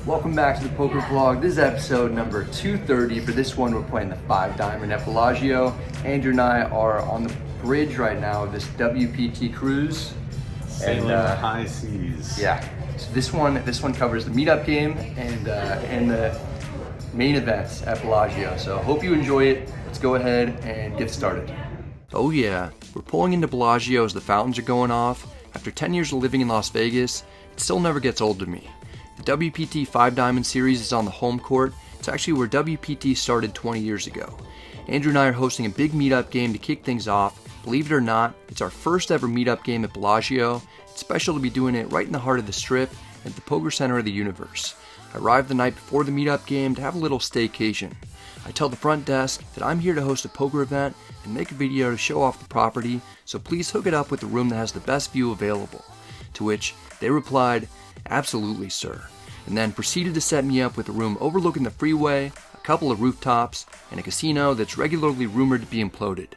Welcome back to the poker vlog. This is episode number 230. For this one, we're playing the 5 diamond at Bellagio. Andrew and I are on the bridge right now of this WPT cruise. Sailing the high seas. Yeah. So this one covers the meetup game and the main events at Bellagio. So hope you enjoy it. Let's go ahead and get started. Oh yeah, we're pulling into Bellagio as the fountains are going off. After 10 years of living in Las Vegas, it still never gets old to me. The WPT 5 Diamond Series is on the home court. It's actually where WPT started 20 years ago. Andrew and I are hosting a big meetup game to kick things off. Believe it or not, it's our first ever meetup game at Bellagio. It's special to be doing it right in the heart of the Strip at the poker center of the universe. I arrived the night before the meetup game to have a little staycation. I tell the front desk that I'm here to host a poker event and make a video to show off the property, so please hook it up with the room that has the best view available. To which they replied, "Absolutely, sir," and then proceeded to set me up with a room overlooking the freeway, a couple of rooftops, and a casino that's regularly rumored to be imploded.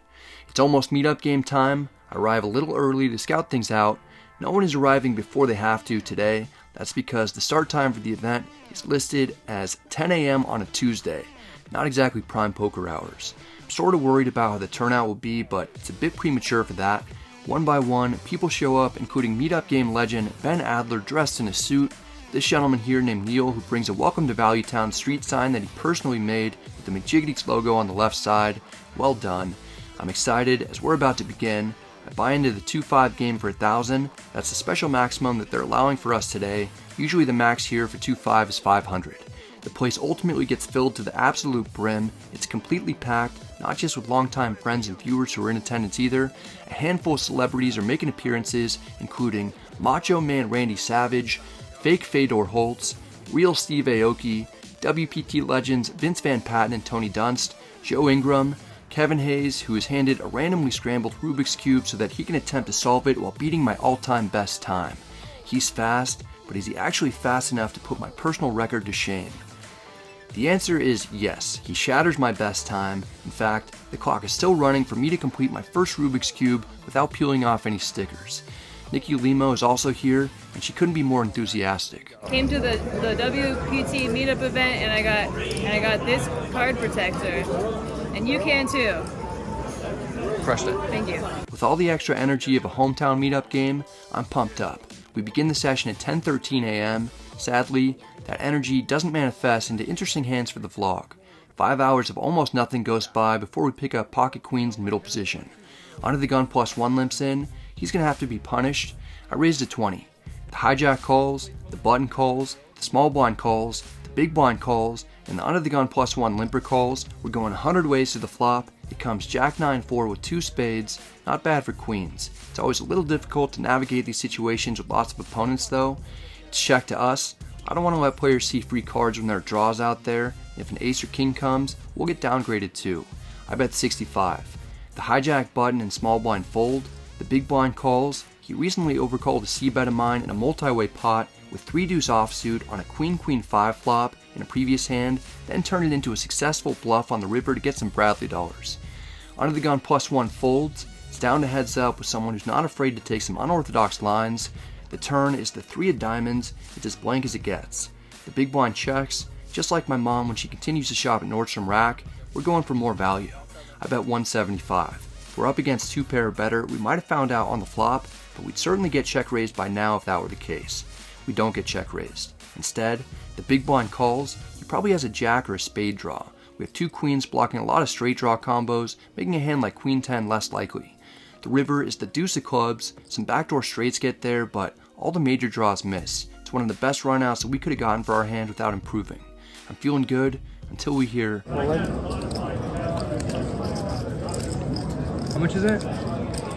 It's almost meetup game time. I arrive a little early to scout things out. No one is arriving before they have to today. That's because the start time for the event is listed as 10 a.m. on a Tuesday. Not exactly prime poker hours. I'm sort of worried about how the turnout will be, but it's a bit premature for that. One by one, people show up, including meetup game legend Ben Adler dressed in a suit, this gentleman here named Neil who brings a Welcome to Valuetown street sign that he personally made with the McJiggity's logo on the left side. Well done. I'm excited as we're about to begin. I buy into the 2-5 game for 1,000. That's the special maximum that they're allowing for us today. Usually the max here for 2-5 is 500. The place ultimately gets filled to the absolute brim. It's completely packed, not just with longtime friends and viewers who are in attendance either. A handful of celebrities are making appearances, including Macho Man Randy Savage, Fake Fedor Holtz, Real Steve Aoki, WPT legends Vince Van Patten and Tony Dunst, Joe Ingram, Kevin Hayes, who is handed a randomly scrambled Rubik's Cube so that he can attempt to solve it while beating my all-time best time. He's fast, but is he actually fast enough to put my personal record to shame? The answer is yes, he shatters my best time. In fact, the clock is still running for me to complete my first Rubik's Cube without peeling off any stickers. Nikki Limo is also here, and she couldn't be more enthusiastic. Came to the WPT Meetup event, and I got this card protector, and you can too. Crushed it. Thank you. With all the extra energy of a hometown meetup game, I'm pumped up. We begin the session at 10:13 a.m. Sadly, that energy doesn't manifest into interesting hands for the vlog. 5 hours of almost nothing goes by before we pick up pocket queens in middle position. Under the gun +1 limps in. He's going to have to be punished. I raised a 20. The hijack calls, the button calls, the small blind calls, the big blind calls, and the under the gun +1 limper calls. We're going 100 ways to the flop. It comes Jack 9-4 with 2 spades. Not bad for queens. It's always a little difficult to navigate these situations with lots of opponents though. It's check to us. I don't want to let players see free cards when there are draws out there. If an ace or king comes, we'll get downgraded too. I bet 65. The hijack button and small blind fold. The big blind calls. He recently overcalled a c-bet of mine in a multi-way pot with 3 deuce offsuit on a queen-queen 5 flop in a previous hand, then turned it into a successful bluff on the river to get some Bradley dollars. Under the gun +1 folds. It's down to heads up with someone who's not afraid to take some unorthodox lines. The turn is the 3 of diamonds. It's as blank as it gets. The big blind checks. Just like my mom when she continues to shop at Nordstrom Rack, we're going for more value. I bet 175. If we're up against 2 pair or better, we might have found out on the flop, but we'd certainly get check raised by now if that were the case. We don't get check raised. Instead, the big blind calls. He probably has a jack or a spade draw. We have 2 queens blocking a lot of straight draw combos, making a hand like queen 10 less likely. The river is the deuce of clubs. Some backdoor straights get there, but all the major draws miss. It's one of the best runouts that we could have gotten for our hand without improving. I'm feeling good until we hear... How much is it? 3.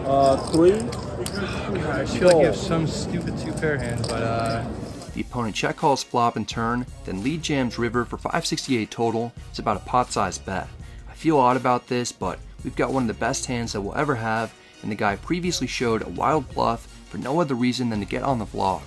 I feel like you have some stupid 2-pair hand, but The opponent check calls flop and turn, then lead jams river for 568 total. It's about a pot-sized bet. I feel odd about this, but we've got one of the best hands that we'll ever have, and the guy previously showed a wild bluff for no other reason than to get on the vlog.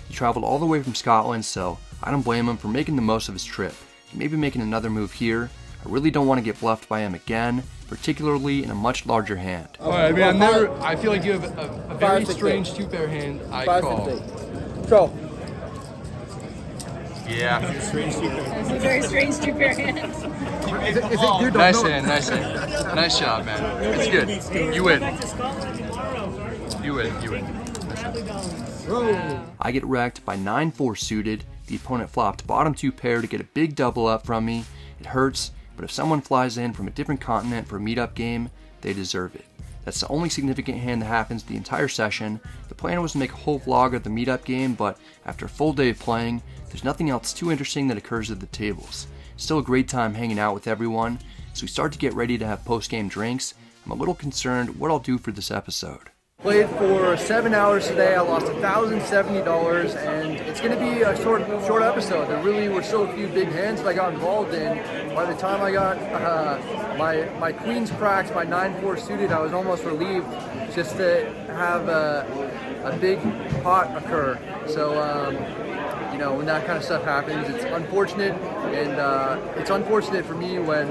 He traveled all the way from Scotland, so I don't blame him for making the most of his trip. He may be making another move here. I really don't want to get bluffed by him again, particularly in a much larger hand. I mean, I feel like you have a very strange 2-pair hand. I call. Go. Yeah. That's a very strange two-pair hands. Nice hand, nice hand. Nice job, man. It's good. You win. You win, you win. I get wrecked by 9-4 suited. The opponent flopped bottom 2 pair to get a big double up from me. It hurts, but if someone flies in from a different continent for a meetup game, they deserve it. That's the only significant hand that happens the entire session. The plan was to make a whole vlog of the meetup game, but after a full day of playing, there's nothing else too interesting that occurs at the tables. Still a great time hanging out with everyone. As we start to get ready to have post-game drinks, I'm a little concerned what I'll do for this episode. Played for 7 hours today. I lost $1,070, and it's going to be a short episode. There really were so few big hands that I got involved in. By the time I got my queens cracked, my 9-4 suited, I was almost relieved just to have a big pot occur. So, when that kind of stuff happens, it's unfortunate, and it's unfortunate for me when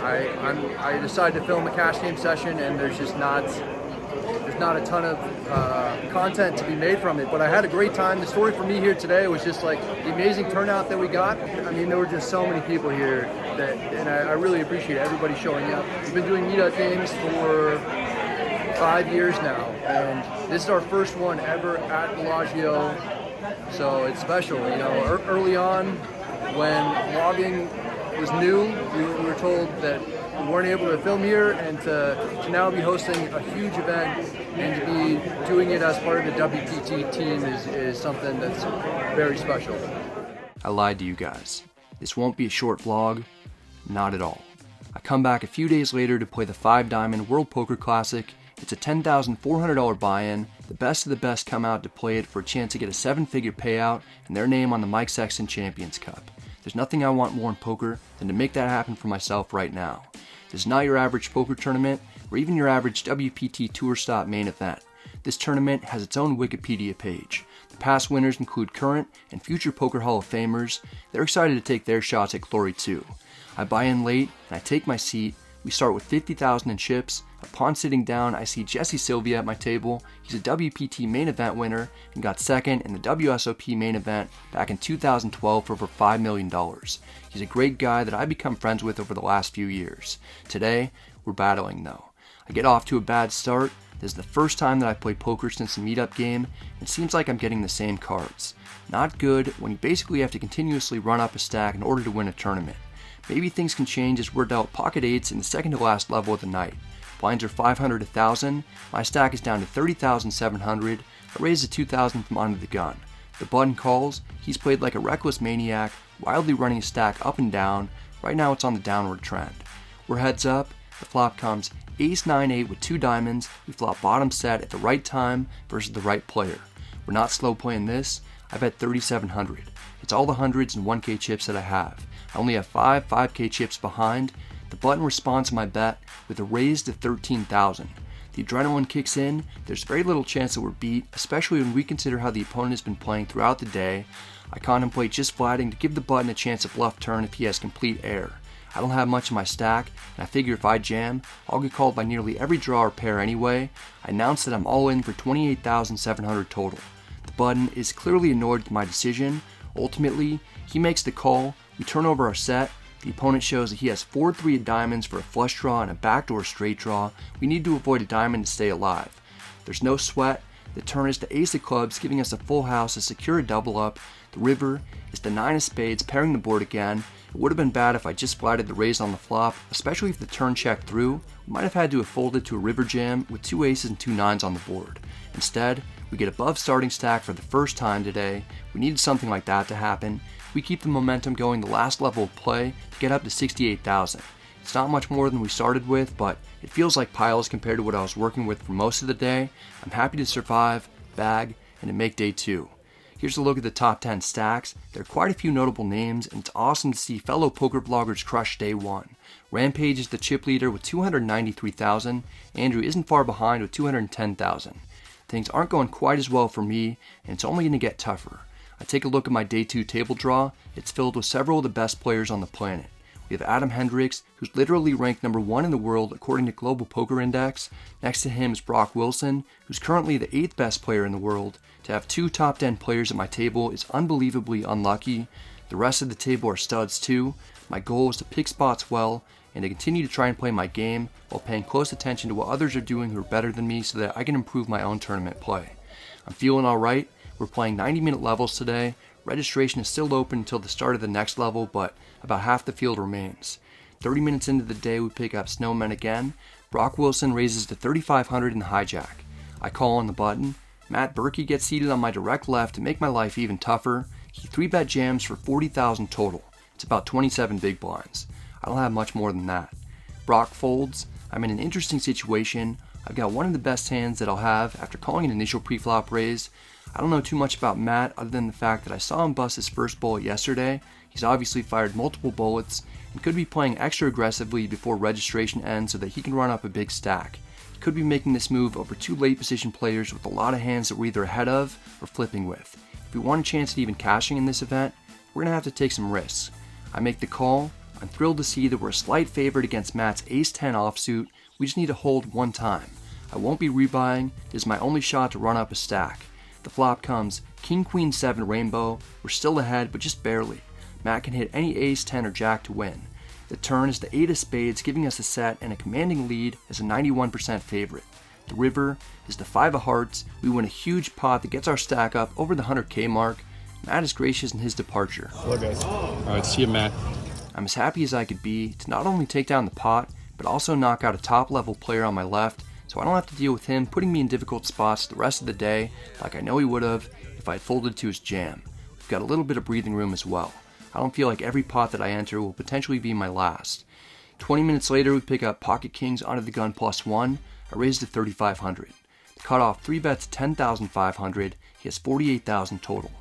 I decide to film a cash game session and there's not a ton of content to be made from it, but I had a great time. The story for me here today was just like the amazing turnout that we got. I mean, there were just so many people here and I really appreciate everybody showing up. We've been doing meetup games for 5 years now, and this is our first one ever at Bellagio, so it's special. Early on when vlogging was new, we were told that we weren't able to film here, and to now be hosting a huge event and to be doing it as part of the WPT team is something that's very special. I lied to you guys. This won't be a short vlog. Not at all. I come back a few days later to play the 5-Diamond World Poker Classic. It's a $10,400 buy-in. The best of the best come out to play it for a chance to get a 7-figure payout and their name on the Mike Sexton Champions Cup. There's nothing I want more in poker than to make that happen for myself right now. This is not your average poker tournament or even your average WPT Tour Stop main event. This tournament has its own Wikipedia page. The past winners include current and future Poker Hall of Famers. They're excited to take their shots at glory too. I buy in late and I take my seat. We start with 50,000 in chips. Upon sitting down, I see Jesse Sylvia at my table. He's a WPT main event winner and got second in the WSOP main event back in 2012 for over $5 million. He's a great guy that I've become friends with over the last few years. Today, we're battling though. I get off to a bad start. This is the first time that I play poker since the meetup game, and it seems like I'm getting the same cards. Not good when you basically have to continuously run up a stack in order to win a tournament. Maybe things can change as we're dealt pocket 8s in the second to last level of the night. Blinds are 500 to 1,000, my stack is down to 30,700, I raise a 2,000 from under the gun. The button calls, he's played like a reckless maniac, wildly running his stack up and down. Right now it's on the downward trend. We're heads up, the flop comes Ace-9-8 with 2 diamonds, we flop bottom set at the right time versus the right player. We're not slow playing this, I bet 3,700. It's all the hundreds and 1K chips that I have. I only have 5 5K chips behind. The button responds to my bet with a raise to 13,000. The adrenaline kicks in. There's very little chance that we're beat, especially when we consider how the opponent has been playing throughout the day. I contemplate just flatting to give the button a chance to bluff turn if he has complete air. I don't have much in my stack, and I figure if I jam, I'll get called by nearly every draw or pair anyway. I announce that I'm all in for 28,700 total. The button is clearly annoyed with my decision. Ultimately, he makes the call. We turn over our set. The opponent shows that he has 4-3 of diamonds for a flush draw and a backdoor straight draw. We need to avoid a diamond to stay alive. There's no sweat. The turn is the ace of clubs, giving us a full house to secure a double up. The river is the 9 of spades, pairing the board again. It would have been bad if I just flatted the raise on the flop, especially if the turn checked through. We might have had to have folded to a river jam with 2 aces and 2 9s on the board. Instead, we get above starting stack for the first time today. We needed something like that to happen. We keep the momentum going the last level of play to get up to 68,000. It's not much more than we started with, but it feels like piles compared to what I was working with for most of the day. I'm happy to survive, bag, and to make day 2. Here's a look at the top 10 stacks. There are quite a few notable names, and it's awesome to see fellow poker vloggers crush day 1. Rampage is the chip leader with 293,000. Andrew isn't far behind with 210,000. Things aren't going quite as well for me, and it's only going to get tougher. I take a look at my day 2 table draw. It's filled with several of the best players on the planet. We have Adam Hendricks, who's literally ranked number 1 in the world according to Global Poker Index. Next to him is Brock Wilson, who's currently the 8th best player in the world. To have 2 top 10 players at my table is unbelievably unlucky. The rest of the table are studs too. My goal is to pick spots well and to continue to try and play my game while paying close attention to what others are doing who are better than me so that I can improve my own tournament play. I'm feeling alright. We're playing 90-minute levels today. Registration is still open until the start of the next level, but about half the field remains. 30 minutes into the day, we pick up Snowmen again. Brock Wilson raises to 3,500 in the hijack. I call on the button. Matt Berkey gets seated on my direct left to make my life even tougher. He 3-bet jams for 40,000 total. It's about 27 big blinds. I don't have much more than that. Brock folds. I'm in an interesting situation. I've got one of the best hands that I'll have after calling an initial pre-flop raise. I don't know too much about Matt other than the fact that I saw him bust his first bullet yesterday. He's obviously fired multiple bullets and could be playing extra aggressively before registration ends so that he can run up a big stack. He could be making this move over 2 late position players with a lot of hands that we're either ahead of or flipping with. If we want a chance at even cashing in this event, we're going to have to take some risks. I make the call. I'm thrilled to see that we're a slight favorite against Matt's ace-10 offsuit. We just need to hold one time. I won't be rebuying. This is my only shot to run up a stack. The flop comes King-Queen-7 rainbow. We're still ahead, but just barely. Matt can hit any ace, 10, or jack to win. The turn is the 8 of spades, giving us a set and a commanding lead as a 91% favorite. The river is the 5 of hearts. We win a huge pot that gets our stack up over the 100K mark. Matt is gracious in his departure. Hello, guys. All right, see you, Matt. I'm as happy as I could be to not only take down the pot, but also knock out a top-level player on my left, so I don't have to deal with him putting me in difficult spots the rest of the day like I know he would have if I had folded to his jam. We've got a little bit of breathing room as well. I don't feel like every pot that I enter will potentially be my last. 20 minutes later, we pick up pocket kings onto the gun +1. I raise to 3,500. The cutoff 3-bets 10,500. He has 48,000 total.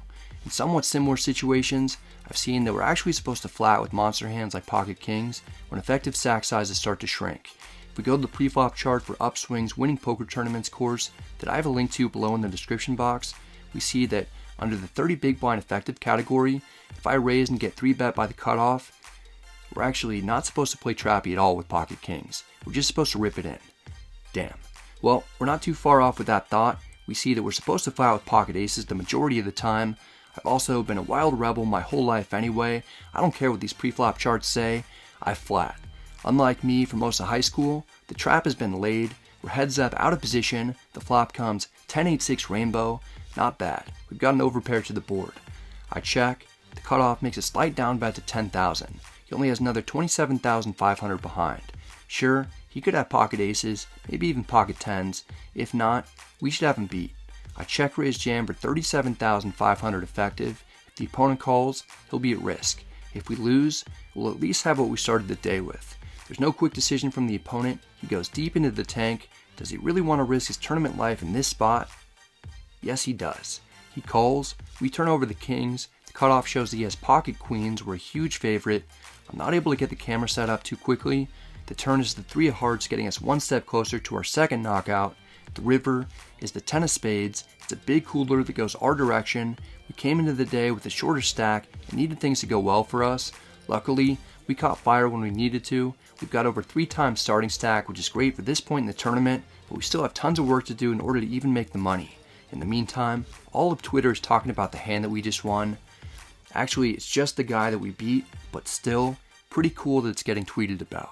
In somewhat similar situations, I've seen that we're actually supposed to flat with monster hands like pocket kings when effective stack sizes start to shrink. If we go to the pre-flop chart for Upswing's Winning Poker Tournaments course that I have a link to below in the description box, we see that under the 30 big blind effective category, if I raise and get 3-bet by the cutoff, we're actually not supposed to play trappy at all with pocket kings. We're just supposed to rip it in. Damn. Well, we're not too far off with that thought. We see that we're supposed to flat with pocket aces the majority of the time. I've also been a wild rebel my whole life anyway. I don't care what these pre-flop charts say. I flat. Unlike me for most of high school, the trap has been laid. We're heads up out of position. The flop comes 10-8-6 rainbow. Not bad. We've got an overpair to the board. I check. The cutoff makes a slight down bet to 10,000. He only has another 27,500 behind. Sure, he could have pocket aces, maybe even pocket tens. If not, we should have him beat. I check raise jam for 37,500 effective. If the opponent calls, he'll be at risk. If we lose, we'll at least have what we started the day with. There's no quick decision from the opponent. He goes deep into the tank. Does he really want to risk his tournament life in this spot? Yes, he does. He calls. We turn over the kings. The cutoff shows that he has pocket queens. We're a huge favorite. I'm not able to get the camera set up too quickly. The turn is the 3 of hearts, getting us one step closer to our second knockout. The river is the 10 of spades. It's a big cooler that goes our direction. We came into the day with a shorter stack and needed things to go well for us. Luckily, we caught fire when we needed to. We've got over 3 times starting stack, which is great for this point in the tournament, but we still have tons of work to do in order to even make the money. In the meantime, all of Twitter is talking about the hand that we just won. Actually, it's just the guy that we beat, but still, pretty cool that it's getting tweeted about.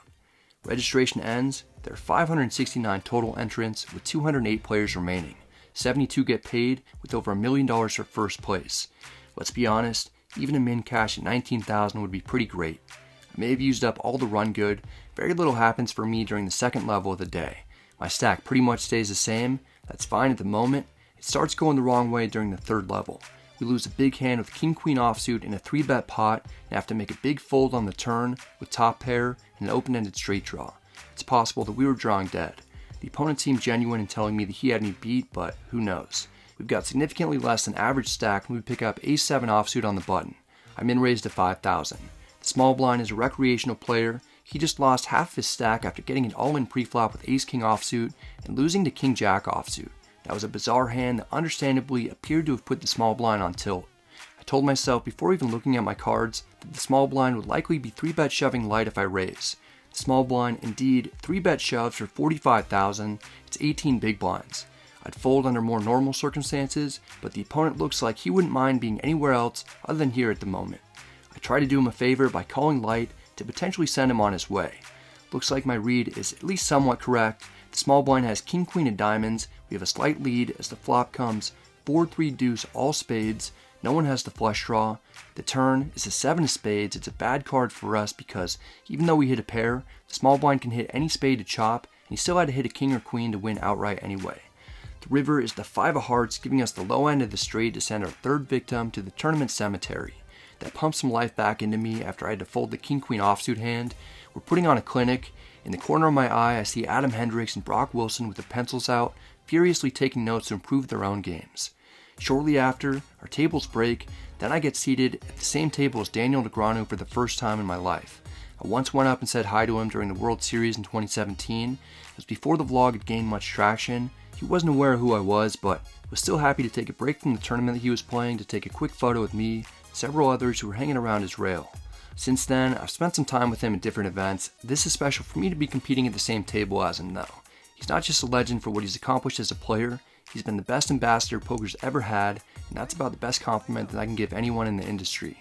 Registration ends. There are 569 total entrants with 208 players remaining. 72 get paid with over $1 million for first place. Let's be honest, even a min cash at 19,000 would be pretty great. I may have used up all the run good. Very little happens for me during the second level of the day. My stack pretty much stays the same. That's fine at the moment. It starts going the wrong way during the third level. We lose a big hand with king-queen offsuit in a 3-bet pot and have to make a big fold on the turn with top pair and an open-ended straight draw. It's possible that we were drawing dead. The opponent seemed genuine in telling me that he had me beat, but who knows. We've got significantly less than average stack when we pick up ace-7 offsuit on the button. I'm in raised to 5,000. The small blind is a recreational player. He just lost half of his stack after getting an all-in pre-flop with ace-king offsuit and losing to king-jack offsuit. That was a bizarre hand that understandably appeared to have put the small blind on tilt. I I told myself before even looking at my cards that the small blind would likely be 3-bet shoving light if I raise. The small blind indeed 3-bet shoves for 45,000, it's 18 big blinds. I'd fold under more normal circumstances, but the opponent looks like he wouldn't mind being anywhere else other than here at the moment. I try to do him a favor by calling light to potentially send him on his way. Looks like my read is at least somewhat correct. The small blind has king queen of diamonds. We have a slight lead as the flop comes 4-3 deuce all spades. No one has the flush draw. The turn is a 7 of spades. It's a bad card for us because even though we hit a pair, the small blind can hit any spade to chop, and he still had to hit a king or queen to win outright anyway. The river is the 5 of hearts, giving us the low end of the straight to send our third victim to the tournament cemetery. That pumps some life back into me after I had to fold the king-queen offsuit hand. We're putting on a clinic. In the corner of my eye, I see Adam Hendricks and Brock Wilson with their pencils out, furiously taking notes to improve their own games. Shortly after, our tables break, then I get seated at the same table as Daniel Negreanu for the first time in my life. I once went up and said hi to him during the World Series in 2017. It was before the vlog had gained much traction. He wasn't aware of who I was, but was still happy to take a break from the tournament that he was playing to take a quick photo with me and several others who were hanging around his rail. Since then, I've spent some time with him at different events. This is special for me to be competing at the same table as him though. He's not just a legend for what he's accomplished as a player, he's been the best ambassador poker's ever had, and that's about the best compliment that I can give anyone in the industry.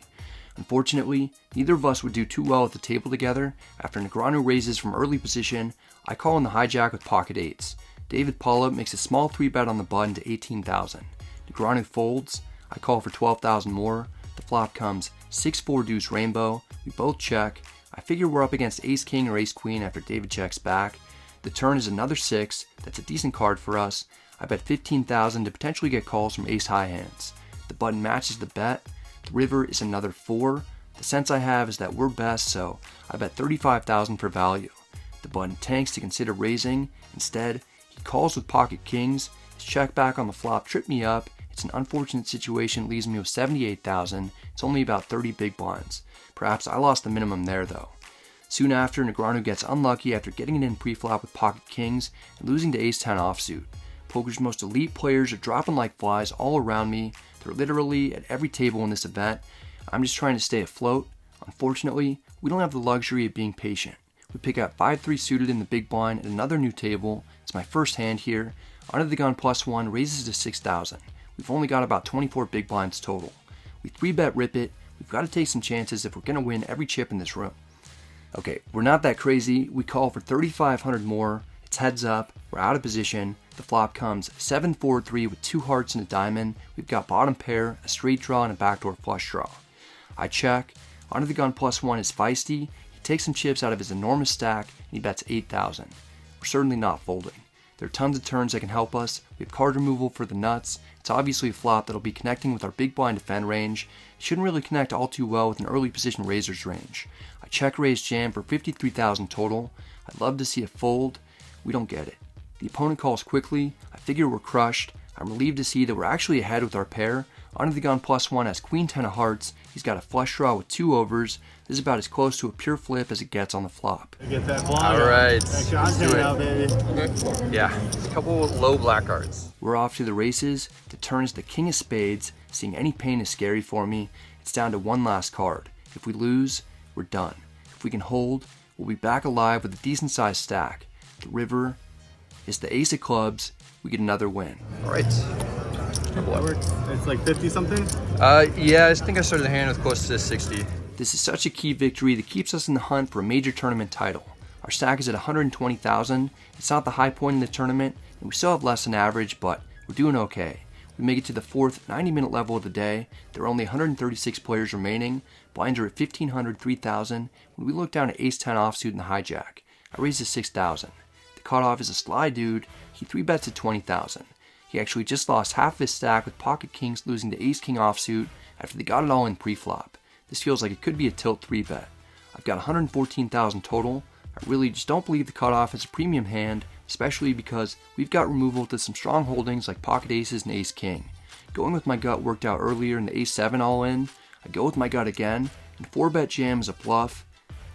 Unfortunately, neither of us would do too well at the table together. After Negreanu raises from early position, I call in the hijack with pocket eights. David Pollock makes a small 3-bet on the button to 18,000. Negreanu folds, I call for 12,000 more. The flop comes 6-4 deuce rainbow, we both check. I figure we're up against ace king or ace queen after David checks back. The turn is another 6, that's a decent card for us. I bet 15,000 to potentially get calls from ace high hands. The button matches the bet. The river is another 4. The sense I have is that we're best, so I bet 35,000 for value. The button tanks to consider raising. Instead, he calls with pocket kings. His check back on the flop tripped me up. It's an unfortunate situation, leaves me with 78,000. It's only about 30 big blinds. Perhaps I lost the minimum there though. Soon after, Negreanu gets unlucky after getting it in pre-flop with pocket kings and losing to ace-10 offsuit. Poker's most elite players are dropping like flies all around me. They're literally at every table in this event. I'm just trying to stay afloat. Unfortunately, we don't have the luxury of being patient. We pick out 5-3 suited in the big blind at another new table. It's my first hand here. Under the gun +1 raises to 6,000. We've only got about 24 big blinds total. We 3-bet rip it. We've got to take some chances if we're going to win every chip in this room. Okay, we're not that crazy. We call for 3,500 more. It's heads up. We're out of position. The flop comes 7-4-3 with 2 hearts and a diamond. We've got bottom pair, a straight draw, and a backdoor flush draw. I check. Under the gun +1 is feisty. He takes some chips out of his enormous stack and he bets 8,000. We're certainly not folding. There are tons of turns that can help us. We have card removal for the nuts. It's obviously a flop that'll be connecting with our big blind defend range. It shouldn't really connect all too well with an early position raiser's range. I check raise jam for 53,000 total. I'd love to see a fold. We don't get it. The opponent calls quickly. I figure we're crushed. I'm relieved to see that we're actually ahead with our pair. Under the gun +1 has queen 10 of hearts. He's got a flush draw with 2 overs. This is about as close to a pure flip as it gets on the flop. Get that blind. All right, Let's do it. Now, baby. Yeah, a couple low black cards. We're off to the races. The turn is the king of spades. Seeing any pain is scary for me. It's down to one last card. If we lose, we're done. If we can hold, we'll be back alive with a decent sized stack. The river is the ace of clubs. We get another win. All right. It's like 50 something? Yeah, I think I started the hand with close to 60. This is such a key victory that keeps us in the hunt for a major tournament title. Our stack is at 120,000. It's not the high point in the tournament, and we still have less than average, but we're doing okay. We make it to the 4th 90-minute level of the day. There are only 136 players remaining. Blinds are at 1,500, 3,000. When we look down at ace-10 offsuit in the hijack, I raise to 6,000. The cutoff is a sly dude. He 3-bets at 20,000. He actually just lost half his stack with pocket kings losing to ace-king offsuit after they got it all in pre-flop. This feels like it could be a tilt 3-bet. I've got 114,000 total. I really just don't believe the cutoff is a premium hand, especially because we've got removal to some strong holdings like pocket aces and ace king. Going with my gut worked out earlier in the ace 7 all in. I go with my gut again, and 4-bet jam is a bluff.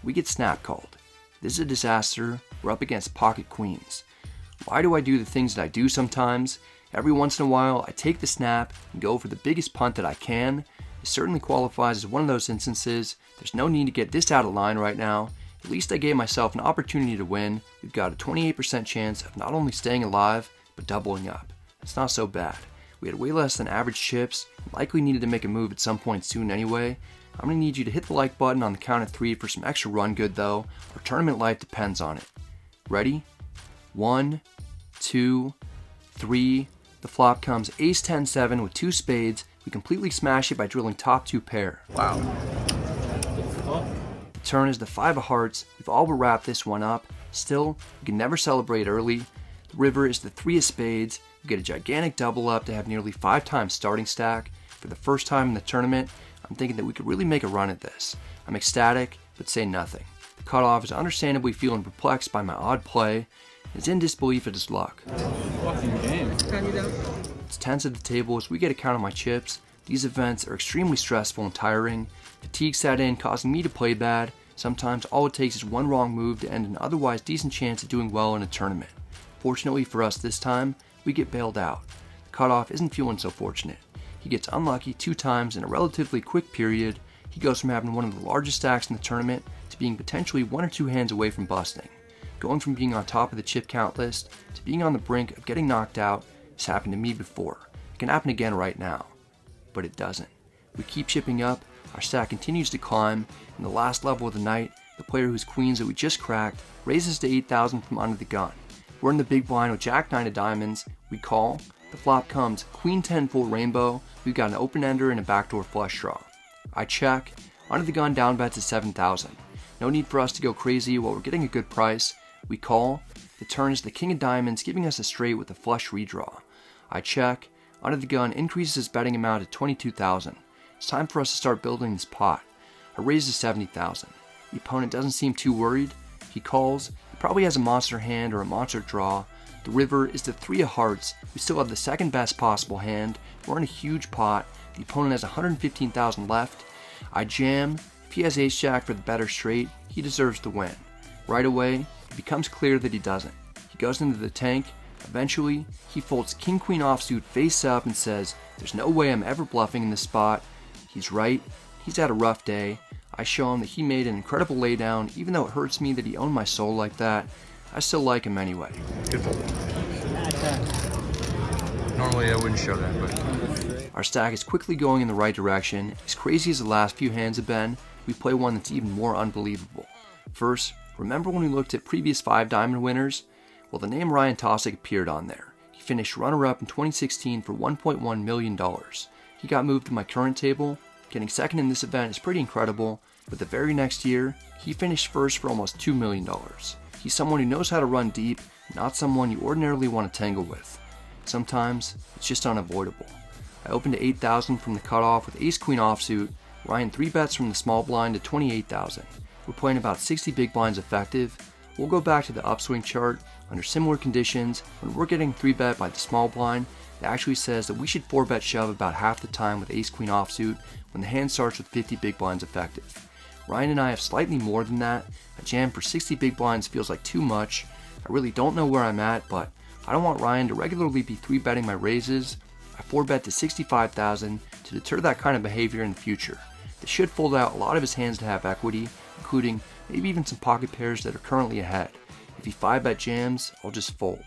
We get snap called. This is a disaster. We're up against pocket queens. Why do I do the things that I do sometimes? Every once in a while, I take the snap and go for the biggest punt that I can. It certainly qualifies as one of those instances. There's no need to get this out of line right now. At least I gave myself an opportunity to win. We've got a 28% chance of not only staying alive, but doubling up. It's not so bad. We had way less than average chips, and likely needed to make a move at some point soon anyway. I'm going to need you to hit the like button on the count of 3 for some extra run good though. Our tournament life depends on it. Ready? 1, 2, 3. The flop comes ace 10-7 with 2 spades. We completely smash it by drilling top 2 pair. Wow. The turn is the 5 of hearts. We've all but wrapped this one up. Still, we can never celebrate early. The river is the 3 of spades. We get a gigantic double up to have nearly 5 times starting stack. For the first time in the tournament, I'm thinking that we could really make a run at this. I'm ecstatic, but say nothing. The cutoff is understandably feeling perplexed by my odd play. It's in disbelief at his luck. Fucking game. It's tense at the table as we get a count of my chips. These events are extremely stressful and tiring. Fatigue set in, causing me to play bad. Sometimes all it takes is one wrong move to end an otherwise decent chance of doing well in a tournament. Fortunately for us this time, we get bailed out. The cutoff isn't feeling so fortunate. He gets unlucky 2 times in a relatively quick period. He goes from having one of the largest stacks in the tournament to being potentially 1 or 2 hands away from busting. Going from being on top of the chip count list to being on the brink of getting knocked out has happened to me before. It can happen again right now. But it doesn't. We keep chipping up, our stack continues to climb. In the last level of the night, the player whose queens that we just cracked raises to 8,000 from under the gun. We're in the big blind with Jack 9 of diamonds. We call. The flop comes Queen 10 full rainbow. We've got an open ender and a backdoor flush draw. I check. Under the gun down bets at 7,000. No need for us to go crazy while we're getting a good price. We call. The turn is the king of diamonds, giving us a straight with a flush redraw. I check. Under the gun increases his betting amount to 22,000. It's time for us to start building this pot. I raise to 70,000. The opponent doesn't seem too worried. He calls. He probably has a monster hand or a monster draw. The river is the 3 of hearts. We still have the second best possible hand. We're in a huge pot. The opponent has 115,000 left. I jam. If he has ace jack for the better straight, he deserves to win. Right away, it becomes clear that he doesn't. He goes into the tank. Eventually, he folds king queen offsuit face up and says, "There's no way I'm ever bluffing in this spot." He's right. He's had a rough day. I show him that he made an incredible laydown. Even though it hurts me that he owned my soul like that, I still like him anyway. Good fold. Normally I wouldn't show that, but... Our stack is quickly going in the right direction. As crazy as the last few hands have been, we play one that's even more unbelievable. First, remember when we looked at previous 5 diamond winners? Well, the name Ryan Tosick appeared on there. He finished runner-up in 2016 for $1.1 million. He got moved to my current table. Getting second in this event is pretty incredible, but the very next year, he finished first for almost $2 million. He's someone who knows how to run deep, not someone you ordinarily want to tangle with. Sometimes, it's just unavoidable. I opened to 8,000 from the cutoff with ace-queen offsuit. Ryan 3-bets from the small blind to 28,000. We're playing about 60 big blinds effective. We'll go back to the upswing chart. Under similar conditions, when we're getting 3-bet by the small blind, it actually says that we should 4-bet shove about half the time with ace-queen offsuit when the hand starts with 50 big blinds effective. Ryan and I have slightly more than that. A jam for 60 big blinds feels like too much. I really don't know where I'm at, but I don't want Ryan to regularly be 3-betting my raises. I 4-bet to 65,000 to deter that kind of behavior in the future. This should fold out a lot of his hands to have equity, including maybe even some pocket pairs that are currently ahead. If he 5-bet jams, I'll just fold.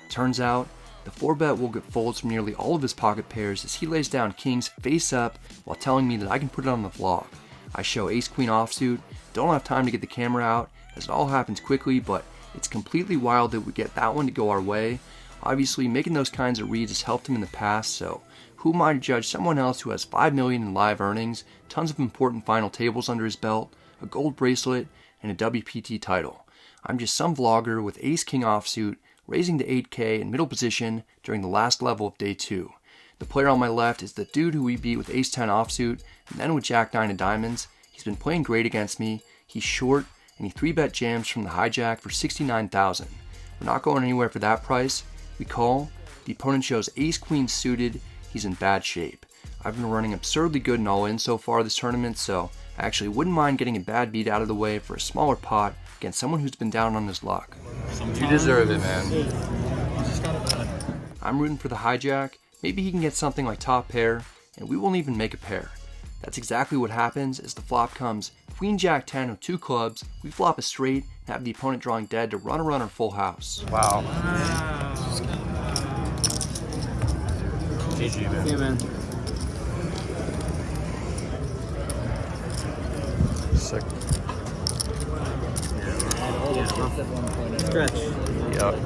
Turns out, the 4-bet will get folds from nearly all of his pocket pairs as he lays down kings face up while telling me that I can put it on the vlog. I show ace-queen offsuit, don't have time to get the camera out as it all happens quickly, but it's completely wild that we get that one to go our way. Obviously, making those kinds of reads has helped him in the past, so who am I to judge someone else who has $5 million in live earnings, tons of important final tables under his belt, a gold bracelet, and a WPT title? I'm just some vlogger with ace-king offsuit, raising to 8K in middle position during the last level of day 2. The player on my left is the dude who we beat with ace-10 offsuit, and then with jack 9 of diamonds. He's been playing great against me. He's short, and he 3-bet jams from the hijack for 69,000. We're not going anywhere for that price. We call. The opponent shows ace-queen suited. He's in bad shape. I've been running absurdly good in all-in so far this tournament, so I actually wouldn't mind getting a bad beat out of the way for a smaller pot against someone who's been down on his luck. You deserve it, man. I'm rooting for the hijack. Maybe he can get something like top pair, and we won't even make a pair. That's exactly what happens as the flop comes Queen Jack 10 with 2 clubs, we flop a straight and have the opponent drawing dead to run a runner full house. Wow. GG, man. See you, man. Sick. Stretch. Yep.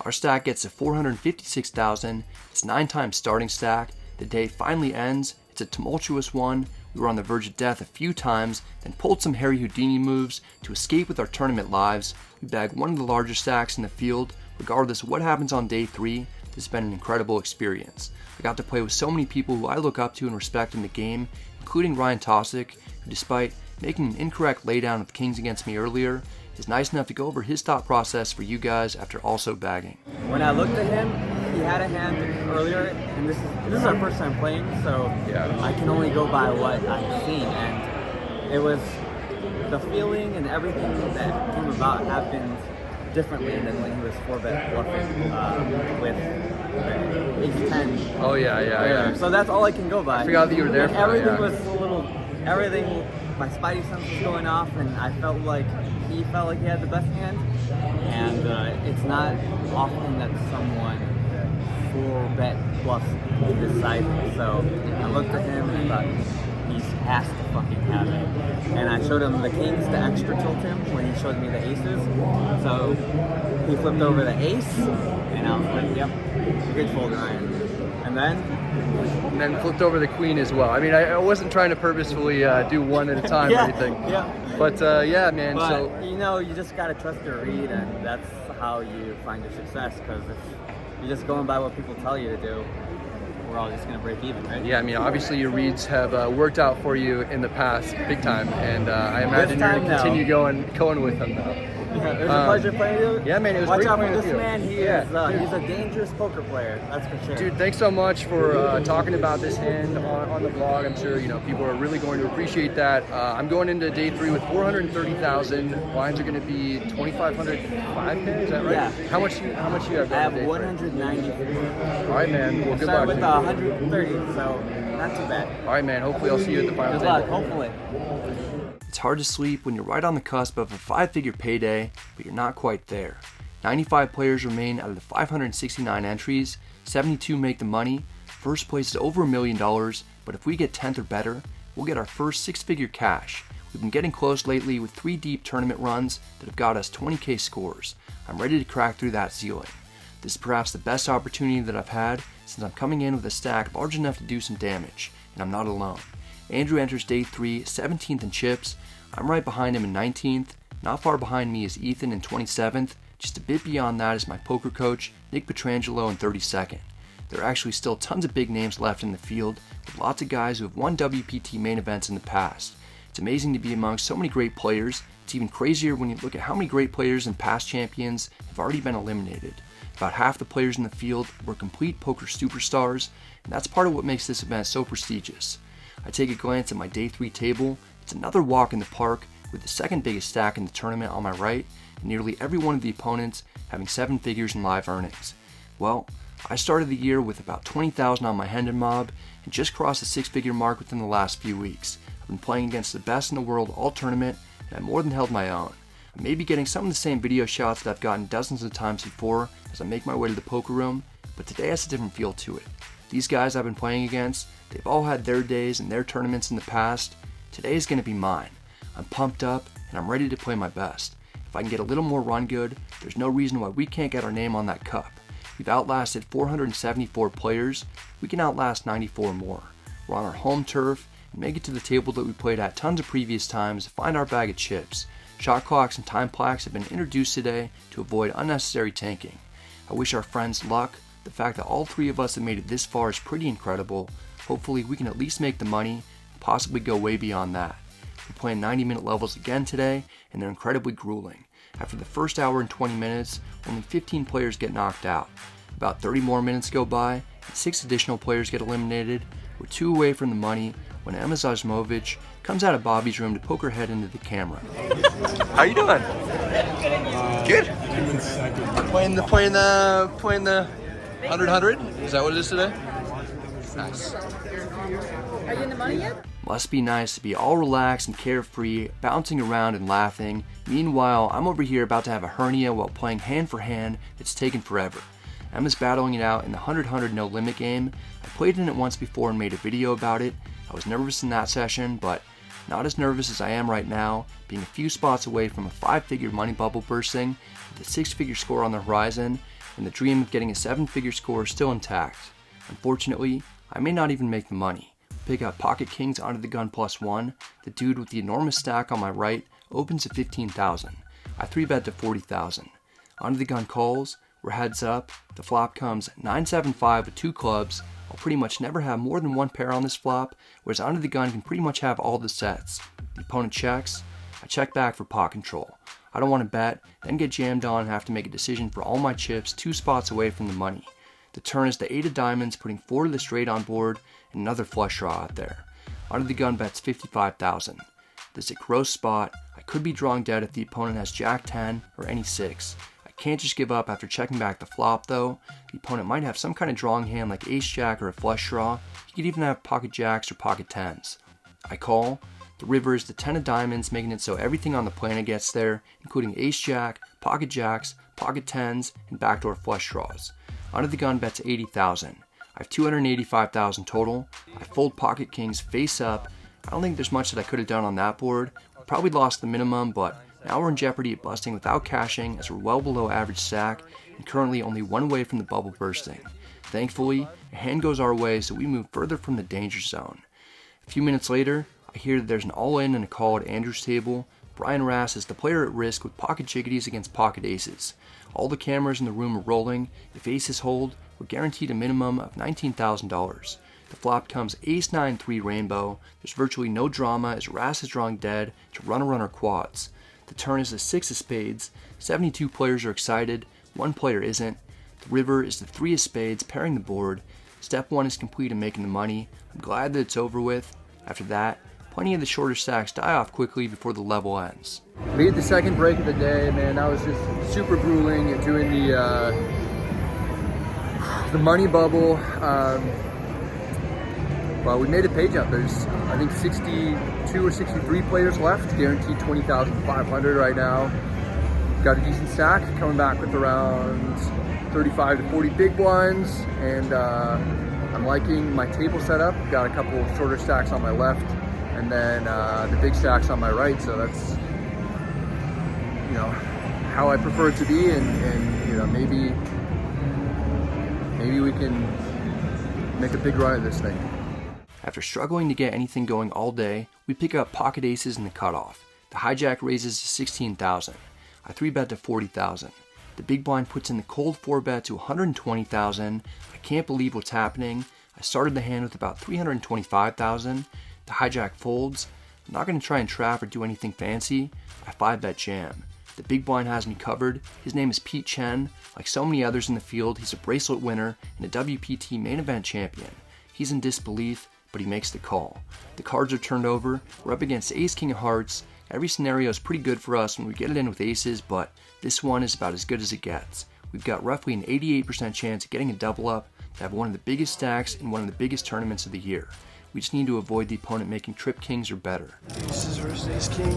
Our stack gets to 456,000. It's 9 times starting stack. The day finally ends. It's a tumultuous one. We were on the verge of death a few times, then pulled some Harry Houdini moves to escape with our tournament lives. We bagged one of the largest stacks in the field. Regardless of what happens on day 3, this has been an incredible experience. I got to play with so many people who I look up to and respect in the game, including Ryan Tosick, who despite making an incorrect laydown of kings against me earlier, is nice enough to go over his thought process for you guys after also bagging. When I looked at him, he had a hand earlier, and this is our first time playing, so I can only go by what I've seen, and it was the feeling and everything that came about happened differently than when he was 4-bet bluffing with ace-10. Oh yeah. So that's all I can go by. I forgot that you were there for that, everything yeah. was a little, my spidey sense was going off, and I felt like he felt like he had the best hand, and it's not often that someone 4-bet bluffs this sizing. So I looked at him and I thought, he has to fucking have it. And I showed him the kings to extra tilt him when he showed me the aces. So he flipped over the ace, and I was like, yep, good fold, Ryan. And then flipped over the queen as well. I mean, I wasn't trying to purposefully do one at a time or anything. But yeah, man. But, so you just gotta trust your read, and that's how you find your success. Because if you're just going by what people tell you to do, we're all just gonna break even, right? yeah, I mean, obviously your reads have worked out for you in the past, big time, and I imagine you're gonna continue going with them now. Yeah, it was a pleasure playing with you. Yeah, man, it was Watch great out for playing with this you. man. He's a dangerous poker player. That's for sure. Dude, thanks so much for talking about this hand on the blog. I'm sure people are really going to appreciate that. I'm going into day 3 with 430,000. Blinds are going to be 2,500, 5K. Is that right? Yeah. How much you have? I have 194. All right, man. Well, good Start luck. with 130, so not too bad. All right, man. Hopefully, I'll see you at the final Good table. luck. Hopefully. It's hard to sleep when you're right on the cusp of a 5-figure payday, but you're not quite there. 95 players remain out of the 569 entries, 72 make the money. First place is over $1 million, but if we get 10th or better, we'll get our first 6-figure cash. We've been getting close lately with 3 deep tournament runs that have got us 20k scores. I'm ready to crack through that ceiling. This is perhaps the best opportunity that I've had since I'm coming in with a stack large enough to do some damage, and I'm not alone. Andrew enters day 3, 17th in chips. I'm right behind him in 19th. Not far behind me is Ethan in 27th. Just a bit beyond that is my poker coach, Nick Petrangelo, in 32nd. There are actually still tons of big names left in the field, with lots of guys who have won WPT main events in the past. It's amazing to be among so many great players. It's even crazier when you look at how many great players and past champions have already been eliminated. About half the players in the field were complete poker superstars, and that's part of what makes this event so prestigious. I take a glance at my day 3 table. It's another walk in the park with the second biggest stack in the tournament on my right, and nearly every one of the opponents having 7 figures in live earnings. Well, I started the year with about 20,000 on my Hendon mob and just crossed the 6-figure mark within the last few weeks. I've been playing against the best in the world all tournament, and I more than held my own. I may be getting some of the same video shots that I've gotten dozens of times before as I make my way to the poker room, but today has a different feel to it. These guys I've been playing against, they've all had their days and their tournaments in the past. Today is going to be mine. I'm pumped up and I'm ready to play my best. If I can get a little more run good, there's no reason why we can't get our name on that cup. We've outlasted 474 players. We can outlast 94 more. We're on our home turf and make it to the table that we played at tons of previous times to find our bag of chips. Shot clocks and time plaques have been introduced today to avoid unnecessary tanking. I wish our friends luck. The fact that all 3 of us have made it this far is pretty incredible. Hopefully we can at least make the money and possibly go way beyond that. We're playing 90-minute levels again today, and they're incredibly grueling. After the first hour and 20 minutes, only 15 players get knocked out. About 30 more minutes go by, and 6 additional players get eliminated. We're 2 away from the money when Emma Zajmovic comes out of Bobby's room to poke her head into the camera. How you doing? Good. Playing the 100-100. Is that what it is today? Nice. Are you in the money yet? Must be nice to be all relaxed and carefree, bouncing around and laughing. Meanwhile, I'm over here about to have a hernia while playing hand for hand. It's taken forever. Emma's battling it out in the 100-100 no limit game. I played in it once before and made a video about it. I was nervous in that session, but not as nervous as I am right now, being a few spots away from a 5-figure money bubble bursting, with a 6-figure score on the horizon, and the dream of getting a 7-figure score still intact. Unfortunately, I may not even make the money. Pick up Pocket Kings onto the gun +1. The dude with the enormous stack on my right opens at 15,000. I 3-bet to 40,000. Onto the gun calls. We're heads up. The flop comes 9-7-5 with 2 clubs. I'll pretty much never have more than 1 pair on this flop, whereas onto the gun can pretty much have all the sets. The opponent checks. I check back for pot control. I don't want to bet, then get jammed on and have to make a decision for all my chips 2 spots away from the money. The turn is the 8 of diamonds, putting 4 to the straight on board, and another flush draw out there. Onto the gun bets 55,000. This is a gross spot. I could be drawing dead if the opponent has Jack 10 or any 6. I can't just give up after checking back the flop though. The opponent might have some kind of drawing hand like Ace Jack or a flush draw. He could even have pocket jacks or pocket 10s. I call. The river is the 10 of diamonds, making it so everything on the planet gets there, including Ace Jack, pocket jacks, pocket 10s, and backdoor flush draws. Onto the gun bets 80,000. I have 285,000 total. I fold Pocket Kings face up. I don't think there's much that I could have done on that board. I probably lost the minimum, but now we're in jeopardy of busting without cashing as we're well below average stack and currently only 1 away from the bubble bursting. Thankfully, a hand goes our way, so we move further from the danger zone. A few minutes later, I hear that there's an all-in and a call at Andrew's table. Brian Rass is the player at risk with pocket jiggities against pocket aces. All the cameras in the room are rolling. If aces hold, we're guaranteed a minimum of $19,000. The flop comes Ace-9-3 rainbow. There's virtually no drama as Rass is drawing dead to runner quads. The turn is the 6 of spades. 72 players are excited. 1 player isn't. The river is the 3 of spades pairing the board. Step 1 is complete in making the money. I'm glad that it's over with. After that, plenty of the shorter stacks die off quickly before the level ends. Made the second break of the day, man. That was just super grueling. Doing the money bubble. Well, we made a pay jump. There's, I think, 62 or 63 players left. Guaranteed 20,500 right now. Got a decent stack. Coming back with around 35 to 40 big blinds, and I'm liking my table setup. Got a couple shorter stacks on my left, and then the big stacks on my right. So that's, you know, how I prefer it to be, and you know, maybe we can make a big run at this thing. After struggling to get anything going all day, we pick up pocket aces in the cutoff. The hijack raises to 16,000. I 3-bet to 40,000. The big blind puts in the cold 4-bet to 120,000. I can't believe what's happening. I started the hand with about 325,000. The hijack folds. I'm not going to try and trap or do anything fancy. I 5-bet jam. The big blind has me covered. His name is Pete Chen. Like so many others in the field, he's a bracelet winner and a WPT main event champion. He's in disbelief, but he makes the call. The cards are turned over. We're up against Ace King of Hearts. Every scenario is pretty good for us when we get it in with aces, but this one is about as good as it gets. We've got roughly an 88% chance of getting a double up to have one of the biggest stacks in one of the biggest tournaments of the year. We just need to avoid the opponent making trip kings or better. Aces versus Ace King.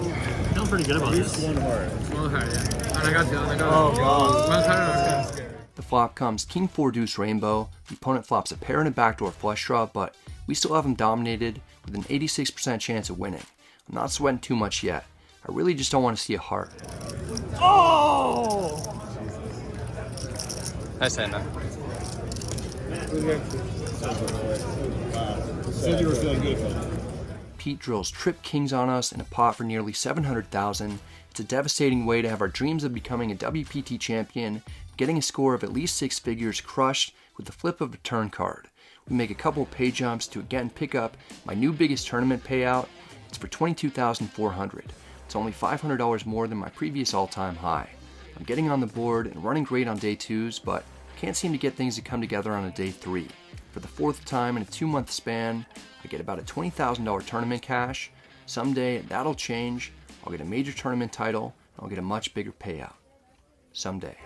Feeling pretty good about this. One heart, yeah. And I got it. Oh, God. One heart, I was scared. The flop comes King 4 Deuce Rainbow. The opponent flops a pair and a backdoor flush draw, but we still have him dominated with an 86% chance of winning. I'm not sweating too much yet. I really just don't want to see a heart. Oh! Nice hand, man. Said you were feeling good. Pete drills trip kings on us in a pot for nearly 700,000. It's a devastating way to have our dreams of becoming a WPT champion, getting a score of at least 6 figures crushed with the flip of a turn card. We make a couple of pay jumps to again pick up my new biggest tournament payout. It's for $22,400. It's only $500 more than my previous all-time high. I'm getting on the board and running great on day 2s, but can't seem to get things to come together on a day 3. For the 4th time in a 2-month span, I get about a $20,000 tournament cash. Someday that'll change. I'll get a major tournament title, and I'll get a much bigger payout. Someday.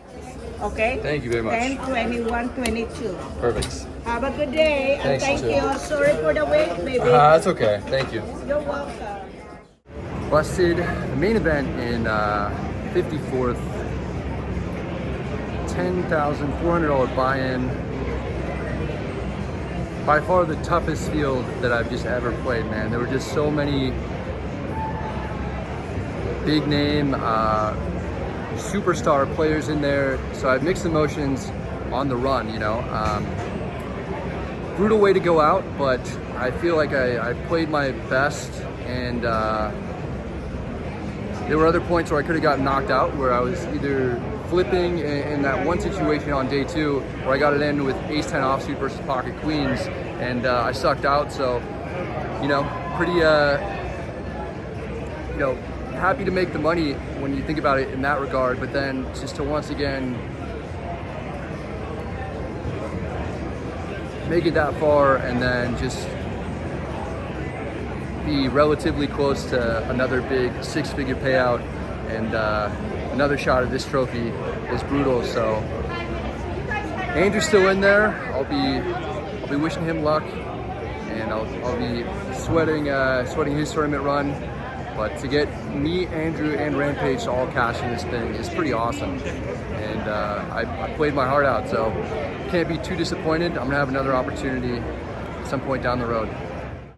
Okay? Thank you very much. 10, 21, 22. Perfect. Have a good day. And Thanks, thank you you. too. Sorry for the wait, baby. That's okay. Thank you. You're welcome. Busted the main event in 54th. $10,400 buy-in. By far the toughest field that I've just ever played, man. There were just so many big name, superstar players in there. So I have mixed emotions on the run, you know. Brutal way to go out, but I feel like I played my best, and there were other points where I could have gotten knocked out, where I was either flipping in that one situation on day 2 where I got it in with ace-10 offsuit versus pocket queens, and I sucked out. So, you know, pretty, you know, happy to make the money when you think about it in that regard, but then just to once again make it that far and then just be relatively close to another big 6-figure payout and another shot at this trophy is brutal. So Andrew's still in there. I'll be wishing him luck, and I'll be sweating his tournament run. But to get me, Andrew, and Rampage to all cash in this thing is pretty awesome. And I played my heart out, so can't be too disappointed. I'm gonna have another opportunity at some point down the road.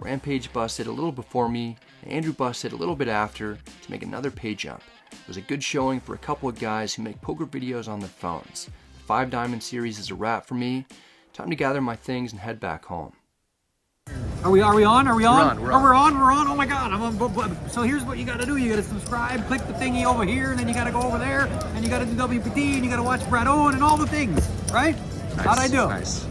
Rampage busted a little before me, and Andrew busted a little bit after to make another pay jump. It was a good showing for a couple of guys who make poker videos on their phones. The 5 Diamond series is a wrap for me. Time to gather my things and head back home. Are we on? Are we on? We're on. We're on. Oh my God! So here's what you got to do. You got to subscribe, click the thingy over here, and then you got to go over there, and you got to do WPT, and you got to watch Brad Owen and all the things, right? Nice, How'd I do? Nice.